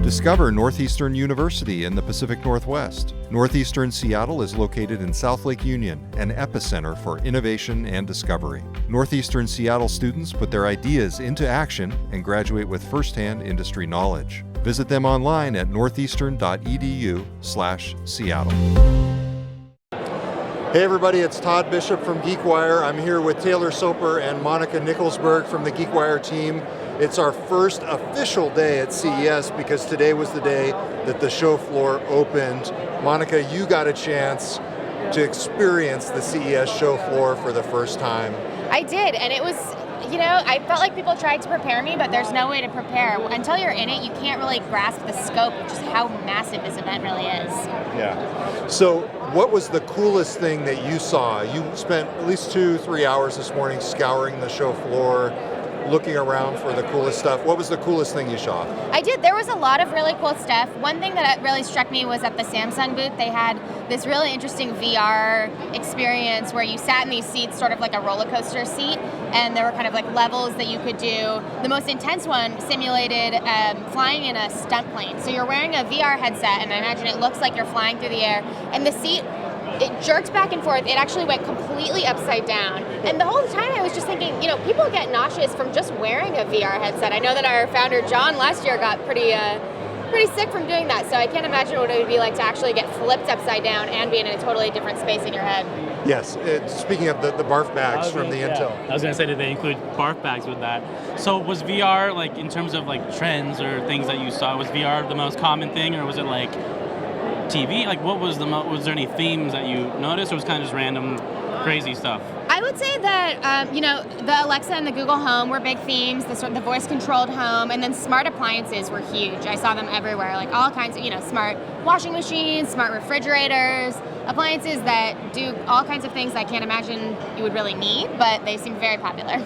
Discover Northeastern University in the Pacific Northwest. Northeastern Seattle is located in South Lake Union, an epicenter for innovation and discovery. Northeastern Seattle students put their ideas into action and graduate with firsthand industry knowledge. Visit them online at northeastern.edu/Seattle. Hey everybody, it's Todd Bishop from GeekWire. I'm here with Taylor Soper and Monica Nicholsberg from the GeekWire team. It's our first official day at CES because today was the day that the show floor opened. Monica, you got a chance to experience the CES show floor for the first time. I did, and it was, I felt like people tried to prepare me, but there's no way to prepare. Until you're in it, you can't really grasp the scope of just how massive this event really is. Yeah. So what was the coolest thing that you saw? You spent at least 2-3 hours this morning scouring the show floor, looking around for the coolest stuff. What was the coolest thing you saw? I did. There was a lot of really cool stuff. One thing that really struck me was at the Samsung booth, they had this really interesting VR experience where you sat in these seats, sort of like a roller coaster seat, and there were kind of like levels that you could do. The most intense one simulated flying in a stunt plane. So you're wearing a VR headset, and I imagine it looks like you're flying through the air, and the seat, it jerked back and forth. It actually went completely upside down. And the whole time I was just thinking, people get nauseous from just wearing a VR headset. I know that our founder, John, last year got pretty sick from doing that. So I can't imagine what it would be like to actually get flipped upside down and be in a totally different space in your head. Yes, speaking of the barf bags from the Intel. I was going to say, did they include barf bags with that? So was VR, in terms of trends or things that you saw, was VR the most common thing, or was it TV? What was was there any themes that you noticed, or was it kind of just random crazy stuff? I would say that, the Alexa and the Google Home were big themes, the voice-controlled home, and then smart appliances were huge. I saw them everywhere, all kinds of, smart washing machines, smart refrigerators, appliances that do all kinds of things I can't imagine you would really need, but they seem very popular.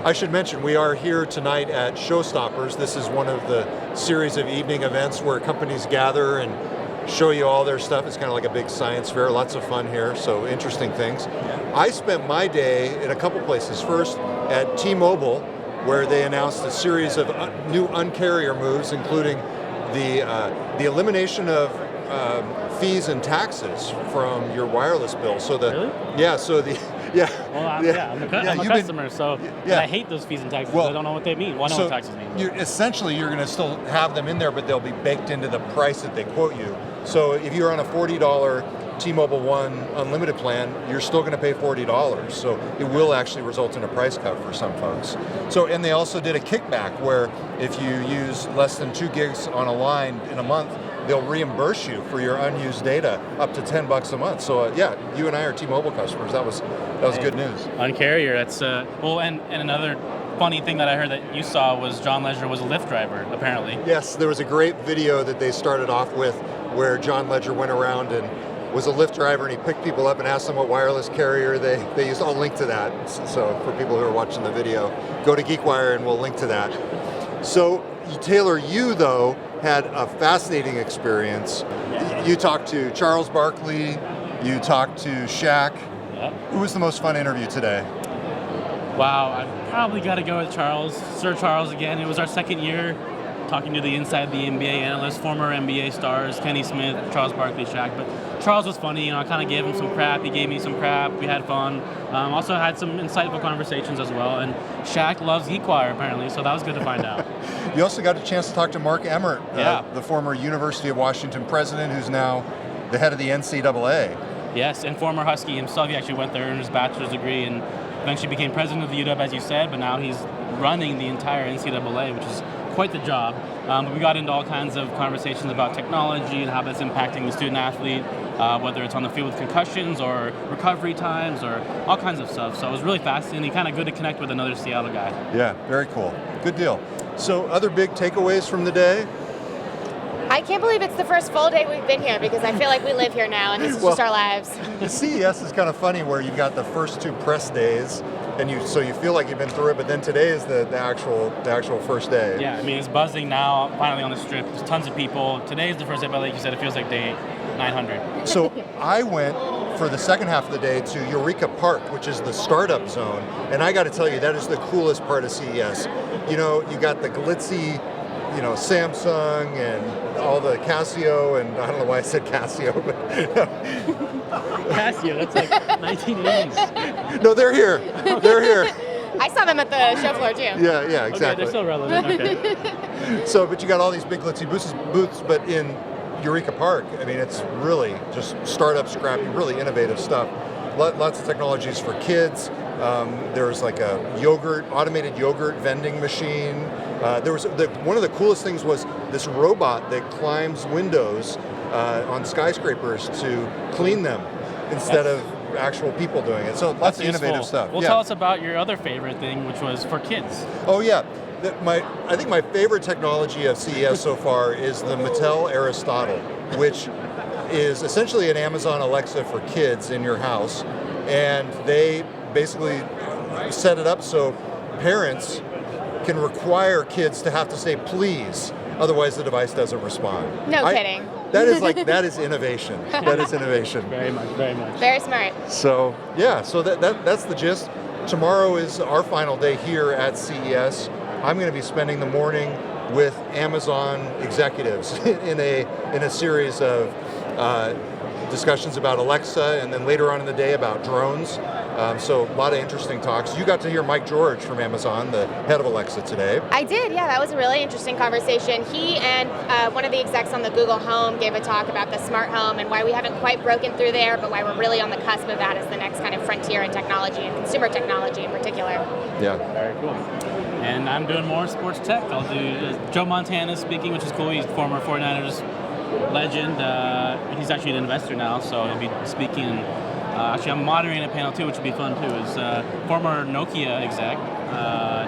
I should mention, we are here tonight at Showstoppers. This is one of the series of evening events where companies gather and show you all their stuff. It's kind of like a big science fair, lots of fun here, so interesting things. I spent my day in a couple places. First, at T-Mobile, where they announced a series of new Un-carrier moves, including the elimination of fees and taxes from your wireless bill. So Really? Yeah, so the... Yeah. Well, I'm a customer, and I hate those fees and taxes. I don't know what they mean. Well, I know what taxes mean. You're going to still have them in there, but they'll be baked into the price that they quote you. So if you're on a $40 T-Mobile One unlimited plan, you're still going to pay $40. So it will actually result in a price cut for some folks. And they also did a kickback where if you use less than 2 gigs on a line in a month, they'll reimburse you for your unused data up to $10 a month. So you and I are T-Mobile customers. That was good news. Un-carrier, that's and another funny thing that I heard that you saw was John Legere was a Lyft driver, apparently. Yes, there was a great video that they started off with where John Legere went around and was a Lyft driver, and he picked people up and asked them what wireless carrier they used. I'll link to that. So for people who are watching the video, go to GeekWire and we'll link to that. So Taylor, you though had a fascinating experience. You talked to Charles Barkley, you talked to Shaq. Yep. Who was the most fun interview today? Wow, I probably got to go with Charles, Sir Charles again. It was our second year talking to the Inside the NBA analysts, former NBA stars, Kenny Smith, Charles Barkley, Shaq. But Charles was funny, I kind of gave him some crap, he gave me some crap, we had fun. Also had some insightful conversations as well, and Shaq loves GeekWire apparently, so that was good to find out. You also got a chance to talk to Mark Emmert, the former University of Washington president, who's now the head of the NCAA. Yes, and former Husky himself. He actually went there, earned his bachelor's degree, and eventually became president of the UW, as you said, but now he's running the entire NCAA, which is quite the job. We got into all kinds of conversations about technology and how that's impacting the student athlete, whether it's on the field with concussions or recovery times or all kinds of stuff. So it was really fascinating, kind of good to connect with another Seattle guy. Yeah, very cool. Good deal. So other big takeaways from the day? I can't believe it's the first full day we've been here because I feel like we live here now and this is just our lives. The CES is kind of funny where you've got the first 2 press days and you feel like you've been through it, but then today is the actual first day. Yeah, I mean it's buzzing now, finally on the strip. There's tons of people. Today is the first day, but like you said, it feels like day 900. So I went for the second half of the day to Eureka Park, which is the startup zone, and I got to tell you, that is the coolest part of CES. You got the glitzy Samsung and all the Casio, and I don't know why I said Casio, but Casio, that's like 1980s. no, they're here. They're here. I saw them at the show floor too. Yeah, Okay, exactly. they're still relevant. Okay. So, but you got all these big glitzy booths, but in Eureka Park, I mean, it's really just startup, scrappy, really innovative stuff. Lots of technologies for kids. There's like a automated yogurt vending machine. One of the coolest things was this robot that climbs windows on skyscrapers to clean them instead of actual people doing it. So lots of innovative stuff. Well, tell us about your other favorite thing, which was for kids. Oh yeah. I think my favorite technology of CES so far is the Mattel Aristotle, which is essentially an Amazon Alexa for kids in your house. And they basically set it up so parents can require kids to have to say please, otherwise the device doesn't respond. No kidding. That is innovation. That is innovation. Very much, very much. Very smart. So yeah, so that's the gist. Tomorrow is our final day here at CES. I'm going to be spending the morning with Amazon executives in a series of discussions about Alexa, and then later on in the day about drones. So a lot of interesting talks. You got to hear Mike George from Amazon, the head of Alexa, today. I did, yeah. That was a really interesting conversation. He and one of the execs on the Google Home gave a talk about the smart home and why we haven't quite broken through there, but why we're really on the cusp of that as the next kind of frontier in technology and consumer technology in particular. Yeah. Very cool. And I'm doing more sports tech. I'll do Joe Montana speaking, which is cool. He's former 49ers legend. He's actually an investor now, so he'll be speaking. Actually, I'm moderating a panel too, which will be fun too. Is former Nokia exec.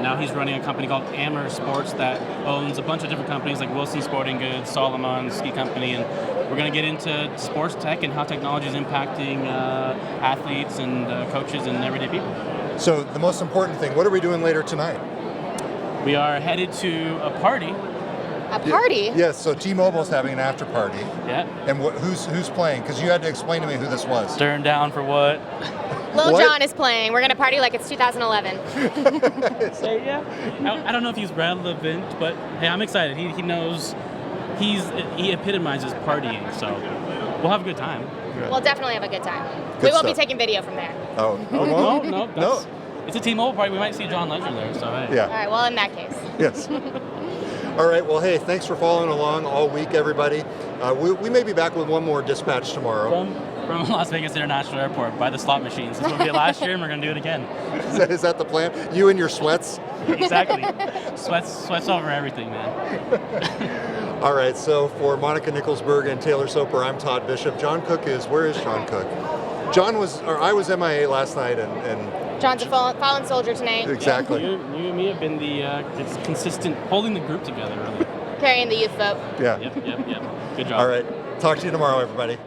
Now he's running a company called Amer Sports that owns a bunch of different companies like Wilson Sporting Goods, Solomon Ski Company, and we're going to get into sports tech and how technology is impacting athletes and coaches and everyday people. So the most important thing, what are we doing later tonight? We are headed to a party. A party? Yes, so T-Mobile's having an after party. Yeah. And who's playing? Because you had to explain to me who this was. Turn down for what? Lil What? Jon is playing. We're going to party like it's 2011. So, yeah. I don't know if he's relevant, but hey, I'm excited. He knows he epitomizes partying, so we'll have a good time. We'll definitely have a good time. Good We won't be stuff. taking video from there. Oh, No. No. It's a T-Mobile party. We might see John Legend there, so hey. Yeah. All right, well, in that case. Yes. All right, well, hey, thanks for following along all week, everybody. We may be back with one more dispatch tomorrow. From Las Vegas International Airport by the slot machines. This is what we did last year, and we're going to do it again. Is that the plan? You and your sweats? Exactly. Sweats over everything, man. All right, so for Monica Nicholsberg and Taylor Soper, I'm Todd Bishop. where is John Cook? I was MIA last night, and John's a fallen soldier tonight. exactly. You and me have been the consistent, holding the group together, really. Carrying the youth vote. Yeah. Yep. Good job. All right, talk to you tomorrow, everybody.